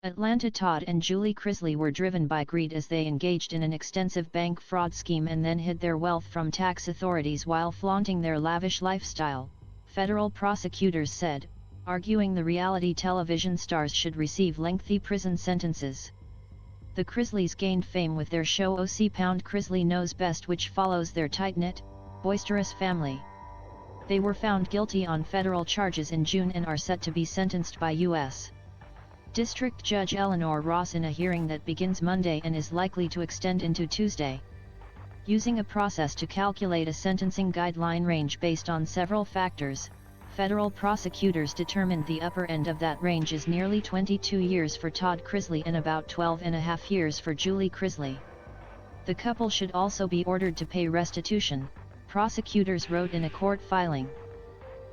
Atlanta Todd and Julie Chrisley were driven by greed as they engaged in an extensive bank fraud scheme and then hid their wealth from tax authorities while flaunting their lavish lifestyle, federal prosecutors said, arguing the reality television stars should receive lengthy prison sentences. The Chrisleys gained fame with their show Chrisley Knows Best, which follows their tight-knit, boisterous family. They were found guilty on federal charges in June and are set to be sentenced by U.S. District Judge Eleanor Ross in a hearing that begins Monday and is likely to extend into Tuesday. Using a process to calculate a sentencing guideline range based on several factors, federal prosecutors determined the upper end of that range is nearly 22 years for Todd Chrisley and about 12.5 years for Julie Chrisley. The couple should also be ordered to pay restitution, prosecutors wrote in a court filing.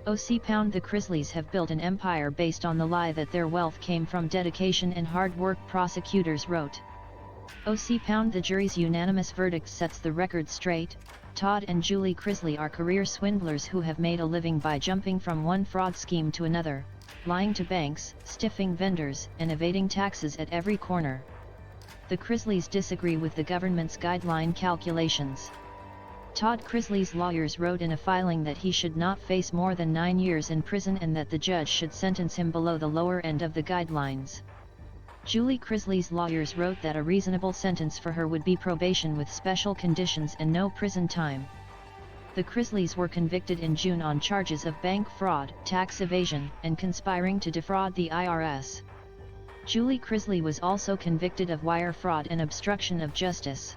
The Chrisleys have built an empire based on the lie that their wealth came from dedication and hard work, prosecutors wrote. The jury's unanimous verdict sets the record straight. Todd and Julie Chrisley are career swindlers who have made a living by jumping from one fraud scheme to another, lying to banks, stiffing vendors, and evading taxes at every corner. The Chrisleys disagree with the government's guideline calculations. Todd Chrisley's lawyers wrote in a filing that he should not face more than 9 years in prison and that the judge should sentence him below the lower end of the guidelines. Julie Chrisley's lawyers wrote that a reasonable sentence for her would be probation with special conditions and no prison time. The Chrisleys were convicted in June on charges of bank fraud, tax evasion, and conspiring to defraud the IRS. Julie Chrisley was also convicted of wire fraud and obstruction of justice.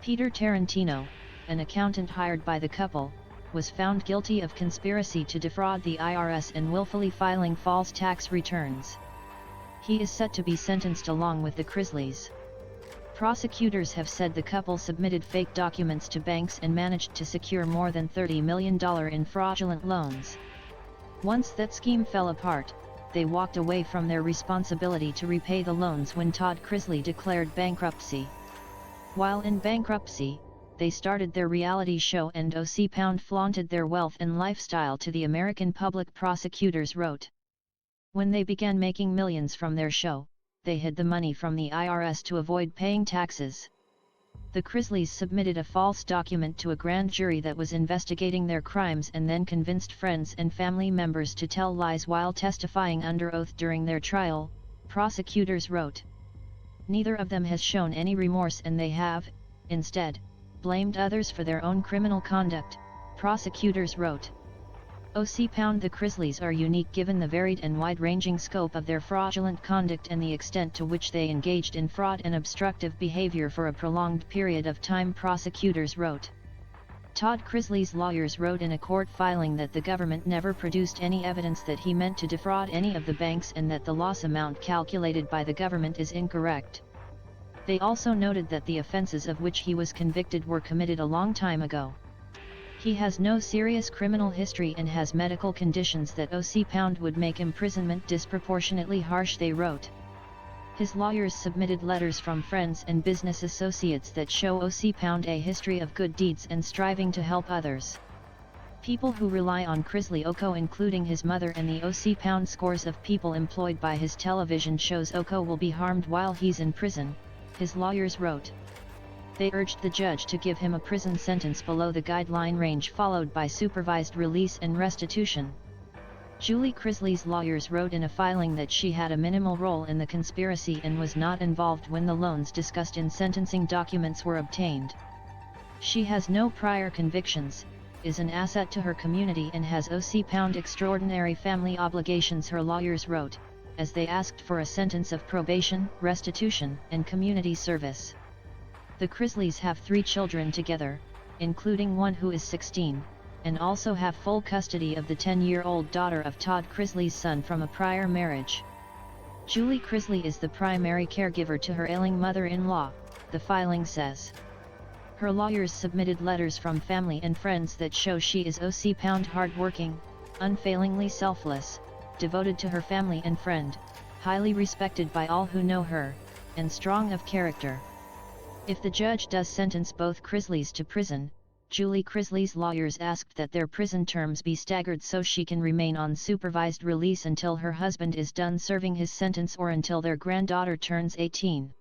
Peter Tarantino, an accountant hired by the couple, was found guilty of conspiracy to defraud the IRS and willfully filing false tax returns. He is set to be sentenced along with the Chrisleys. Prosecutors have said the couple submitted fake documents to banks and managed to secure more than $30 million in fraudulent loans. Once that scheme fell apart, they walked away from their responsibility to repay the loans when Todd Chrisley declared bankruptcy. While in bankruptcy, they started their reality show and flaunted their wealth and lifestyle to the American public, prosecutors wrote. When they began making millions from their show, they hid the money from the IRS to avoid paying taxes. The Chrisleys submitted a false document to a grand jury that was investigating their crimes and then convinced friends and family members to tell lies while testifying under oath during their trial, prosecutors wrote. Neither of them has shown any remorse and they have, instead, blamed others for their own criminal conduct, prosecutors wrote. The Chrisleys are unique given the varied and wide-ranging scope of their fraudulent conduct and the extent to which they engaged in fraud and obstructive behavior for a prolonged period of time, prosecutors wrote. Todd Chrisley's lawyers wrote in a court filing that the government never produced any evidence that he meant to defraud any of the banks and that the loss amount calculated by the government is incorrect. They also noted that the offenses of which he was convicted were committed a long time ago. He has no serious criminal history and has medical conditions that would make imprisonment disproportionately harsh, they wrote. His lawyers submitted letters from friends and business associates that show a history of good deeds and striving to help others. People who rely on Chrisley including his mother and the scores of people employed by his television shows will be harmed while he's in prison, his lawyers wrote. They urged the judge to give him a prison sentence below the guideline range followed by supervised release and restitution. Julie Chrisley's lawyers wrote in a filing that she had a minimal role in the conspiracy and was not involved when the loans discussed in sentencing documents were obtained. She has no prior convictions, is an asset to her community and has extraordinary family obligations, her lawyers wrote, as they asked for a sentence of probation, restitution, and community service. The Chrisleys have 3 children together, including one who is 16, and also have full custody of the 10-year-old daughter of Todd Chrisley's son from a prior marriage. Julie Chrisley is the primary caregiver to her ailing mother-in-law, the filing says. Her lawyers submitted letters from family and friends that show she is hardworking, unfailingly selfless, devoted to her family and friend, highly respected by all who know her, and strong of character. If the judge does sentence both Chrisleys to prison, Julie Chrisley's lawyers asked that their prison terms be staggered so she can remain on supervised release until her husband is done serving his sentence or until their granddaughter turns 18.